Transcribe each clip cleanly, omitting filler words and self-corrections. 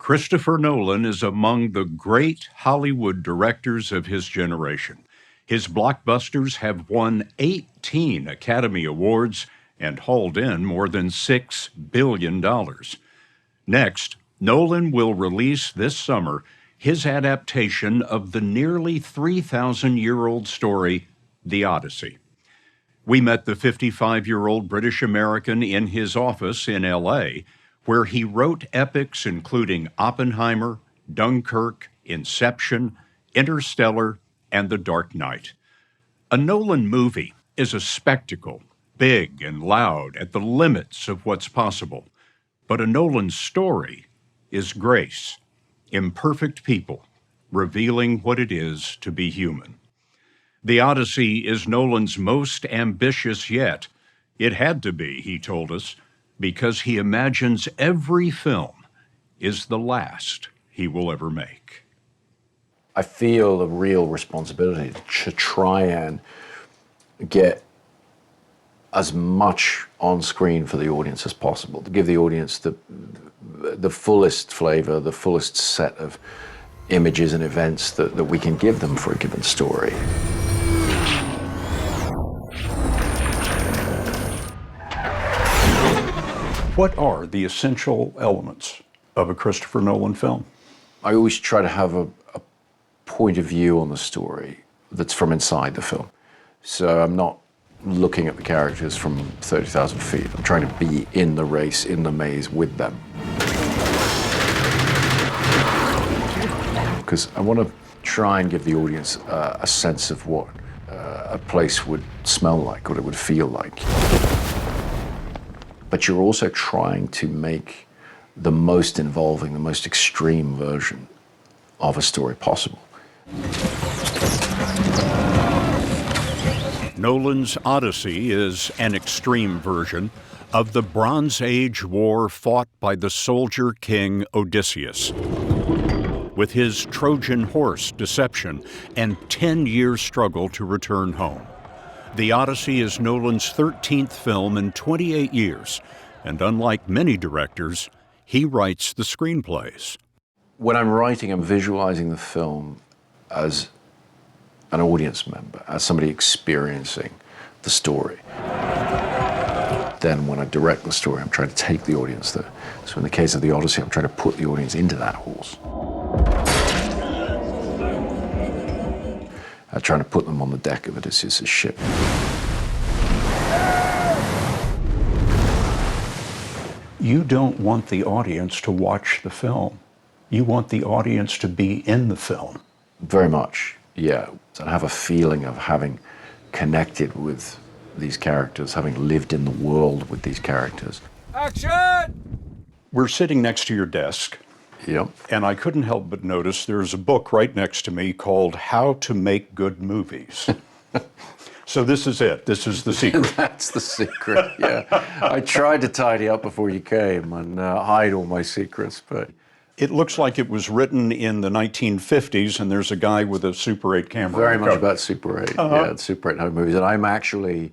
Christopher Nolan is among the great Hollywood directors of his generation. His blockbusters have won 18 Academy Awards and hauled in more than $6 billion. Next, Nolan will release this summer his adaptation of the nearly 3,000-year-old story, The Odyssey. We met the 55-year-old British American in his office in L.A., where he wrote epics including Oppenheimer, Dunkirk, Inception, Interstellar, and The Dark Knight. A Nolan movie is a spectacle, big and loud at the limits of what's possible. But a Nolan story is grace, imperfect people revealing what it is to be human. The Odyssey is Nolan's most ambitious yet. It had to be, he told us, because he imagines every film is the last he will ever make. I feel a real responsibility to try and get as much on screen for the audience as possible, to give the audience the fullest flavor, the fullest set of images and events that we can give them for a given story. What are the essential elements of a Christopher Nolan film? I always try to have a point of view on the story that's from inside the film. So I'm not looking at the characters from 30,000 feet. I'm trying to be in the race, in the maze with them. Because I want to try and give the audience a sense of what a place would smell like, what it would feel like. But you're also trying to make the most involving, the most extreme version of a story possible. Nolan's Odyssey is an extreme version of the Bronze Age war fought by the soldier king Odysseus. With his Trojan horse deception and 10-year struggle to return home. The Odyssey is Nolan's 13th film in 28 years, and unlike many directors, he writes the screenplays. When I'm writing, I'm visualizing the film as an audience member, as somebody experiencing the story. Then when I direct the story, I'm trying to take the audience there. So in the case of the Odyssey, I'm trying to put the audience into that horse. I'm trying to put them on the deck of Odysseus' ship. You don't want the audience to watch the film. You want the audience to be in the film. Very much, yeah. I have a feeling of having connected with these characters, having lived in the world with these characters. Action! We're sitting next to your desk. Yep. And I couldn't help but notice there's a book right next to me called How to Make Good Movies. So this is it. This is the secret. That's the secret, yeah. I tried to tidy up before you came and hide all my secrets, but... It looks like it was written in the 1950s, and there's a guy with a Super 8 camera. Very much about Super 8, yeah, Super 8 home movies. And I'm actually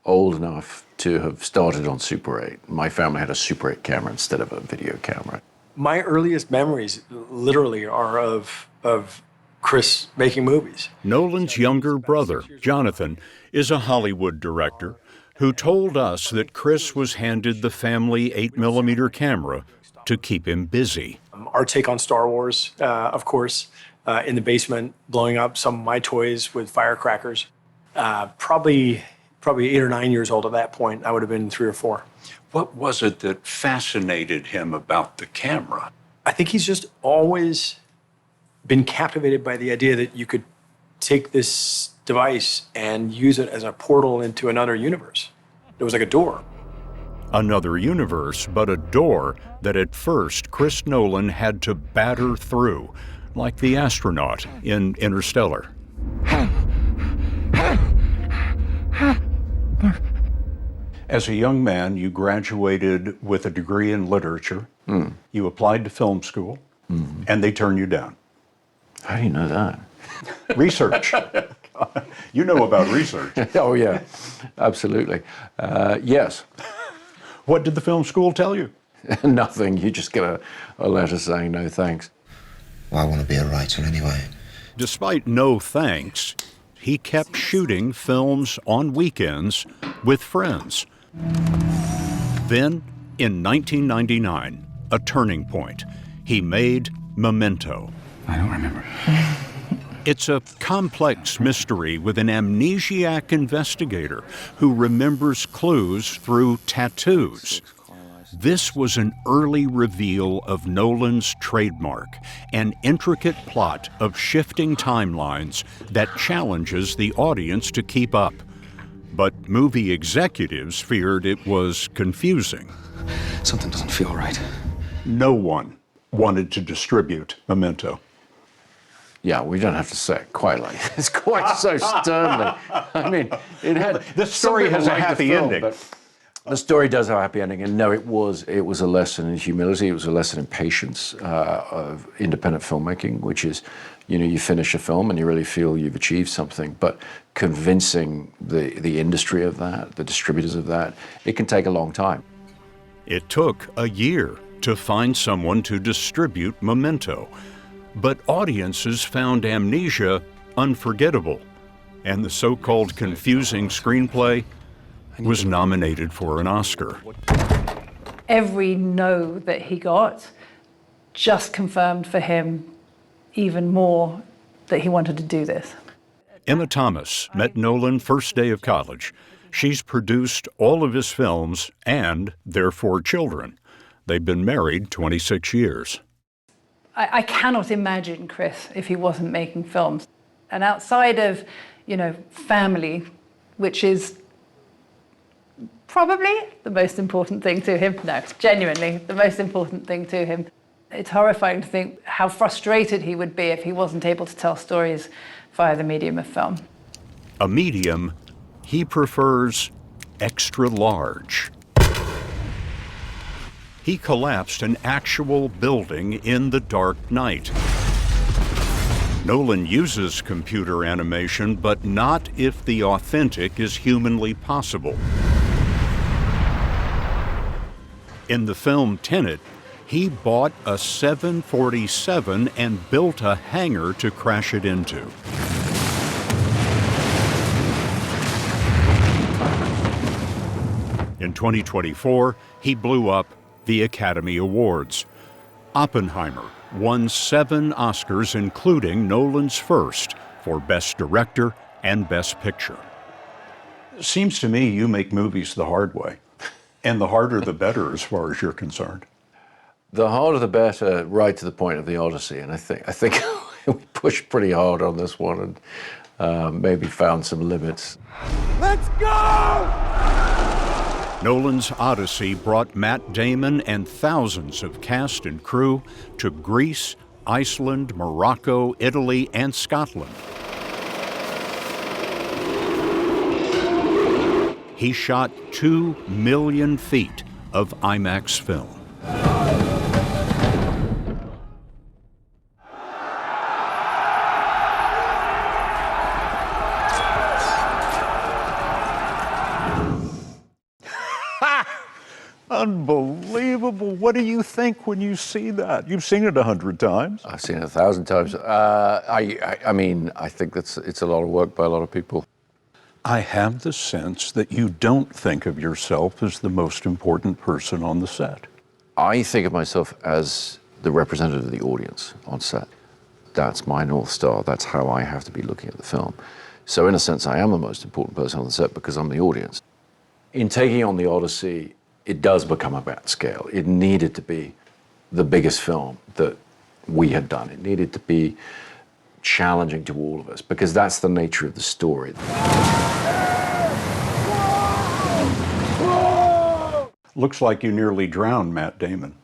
old enough to have started on Super 8. My family had a Super 8 camera instead of a video camera. My earliest memories literally are of Chris making movies. Nolan's younger brother, Jonathan, is a Hollywood director who told us that Chris was handed the family 8mm camera to keep him busy. Our take on Star Wars, of course, in the basement, blowing up some of my toys with firecrackers. Probably 8 or 9 years old at that point. I would have been 3 or 4. What was it that fascinated him about the camera? I think he's just always been captivated by the idea that you could take this device and use it as a portal into another universe. It was like a door. Another universe, but a door that at first Chris Nolan had to batter through, like the astronaut in Interstellar. As a young man, you graduated with a degree in literature. You applied to film school, and they turned you down. How do you know that? Research. You know about research. Oh, yeah, absolutely. Yes. What did the film school tell you? nothing. You just get a letter saying no thanks. Well, I want to be a writer anyway. Despite no thanks, he kept shooting films on weekends with friends. Then, in 1999, a turning point. He made Memento. I don't remember. It's a complex mystery with an amnesiac investigator who remembers clues through tattoos. This was an early reveal of Nolan's trademark, an intricate plot of shifting timelines that challenges the audience to keep up. But movie executives feared it was confusing. Something doesn't feel right. No one wanted to distribute Memento. Yeah, we don't have to say it quite like it's quite so sternly. I mean, it had the story has a happy ending. But the story does have a happy ending, and no, it was a lesson in humility. It was a lesson in patience of independent filmmaking, which is, you finish a film and you really feel you've achieved something, but convincing the industry of that, the distributors of that, it can take a long time. It took a year to find someone to distribute Memento, but audiences found Amnesia unforgettable, and the so-called confusing screenplay was nominated for an Oscar. Every no that he got just confirmed for him even more that he wanted to do this. Emma Thomas met Nolan first day of college. She's produced all of his films and their 4 children. They've been married 26 years. I cannot imagine Chris if he wasn't making films. And outside of, family, which is probably the most important thing to him. No, genuinely, the most important thing to him. It's horrifying to think how frustrated he would be if he wasn't able to tell stories via the medium of film. A medium he prefers extra large. He collapsed an actual building in The Dark Knight. Nolan uses computer animation, but not if the authentic is humanly possible. In the film Tenet, he bought a 747 and built a hangar to crash it into. In 2024, he blew up the Academy Awards. Oppenheimer won 7 Oscars, including Nolan's first for Best Director and Best Picture. Seems to me you make movies the hard way. And the harder the better as far as you're concerned. The harder the better, right to the point of the Odyssey. And I think we pushed pretty hard on this one and maybe found some limits. Let's go! Nolan's Odyssey brought Matt Damon and thousands of cast and crew to Greece, Iceland, Morocco, Italy, and Scotland. He shot 2 million feet of IMAX film. Unbelievable. What do you think when you see that? You've seen it 100 times. I've seen it 1,000 times. I mean, I think it's a lot of work by a lot of people. I have the sense that you don't think of yourself as the most important person on the set. I think of myself as the representative of the audience on set. That's my North Star. That's how I have to be looking at the film. So in a sense, I am the most important person on the set because I'm the audience. In taking on the Odyssey, it does become about scale. It needed to be the biggest film that we had done. It needed to be challenging to all of us because that's the nature of the story. Looks like you nearly drowned Matt Damon.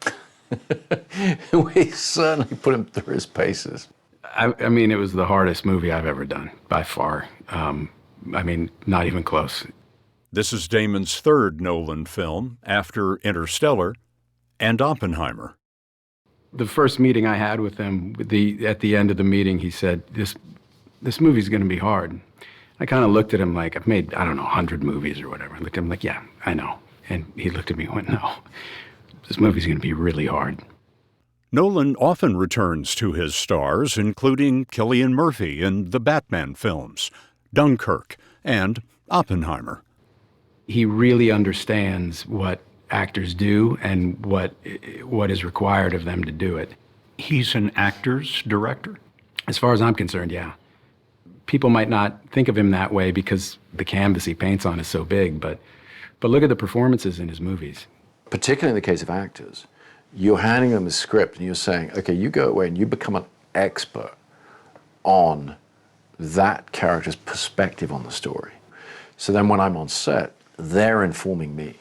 We certainly put him through his paces. I mean, it was the hardest movie I've ever done, by far. I mean, not even close. This is Damon's third Nolan film after Interstellar and Oppenheimer. The first meeting I had with him, at the end of the meeting, he said, this movie's going to be hard. I kind of looked at him like, I've made, 100 movies or whatever. I looked at him like, yeah, I know. And he looked at me and went, no, this movie's going to be really hard. Nolan often returns to his stars, including Cillian Murphy in the Batman films, Dunkirk, and Oppenheimer. He really understands what actors do and what is required of them to do it. He's an actor's director? As far as I'm concerned, yeah. People might not think of him that way because the canvas he paints on is so big, but look at the performances in his movies. Particularly in the case of actors, you're handing them a script and you're saying, okay, you go away and you become an expert on that character's perspective on the story. So then when I'm on set, they're informing me.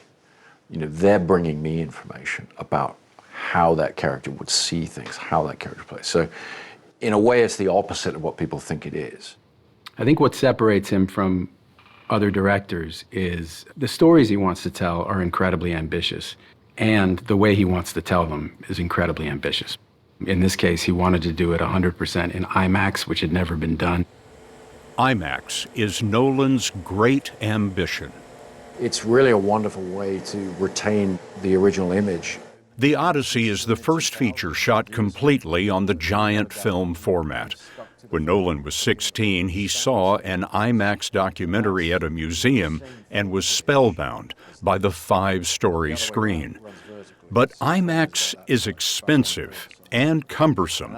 They're bringing me information about how that character would see things, how that character plays. So in a way, it's the opposite of what people think it is. I think what separates him from other directors is the stories he wants to tell are incredibly ambitious, and the way he wants to tell them is incredibly ambitious. In this case, he wanted to do it 100% in IMAX, which had never been done. IMAX is Nolan's great ambition. It's really a wonderful way to retain the original image. The Odyssey is the first feature shot completely on the giant film format. When Nolan was 16, he saw an IMAX documentary at a museum and was spellbound by the 5-story screen. But IMAX is expensive and cumbersome.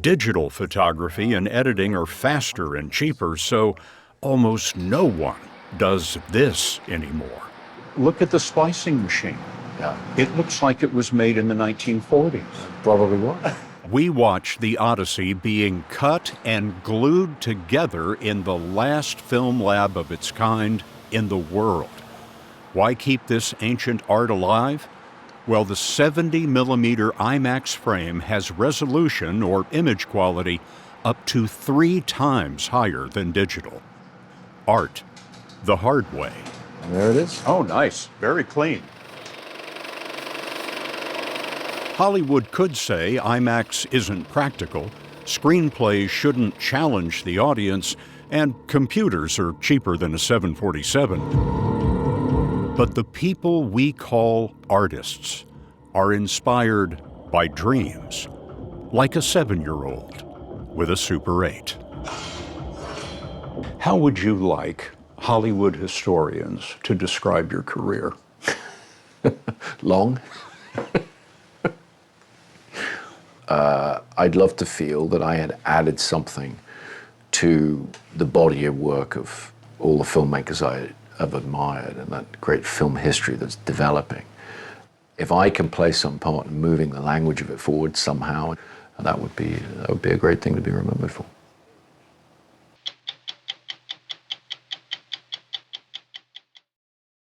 Digital photography and editing are faster and cheaper, so almost no one does this anymore. Look at the splicing machine. Yeah. It looks like it was made in the 1940s. Probably was. We watch the Odyssey being cut and glued together in the last film lab of its kind in the world. Why keep this ancient art alive? Well, the 70mm IMAX frame has resolution or image quality up to 3 times higher than digital. Art, the hard way. And there it is. Oh, nice. Very clean. Hollywood could say IMAX isn't practical, screenplays shouldn't challenge the audience, and computers are cheaper than a 747. But the people we call artists are inspired by dreams, like a 7-year-old with a Super 8. How would you like Hollywood historians to describe your career? Long. I'd love to feel that I had added something to the body of work of all the filmmakers I have admired and that great film history that's developing. If I can play some part in moving the language of it forward somehow, that would be a great thing to be remembered for.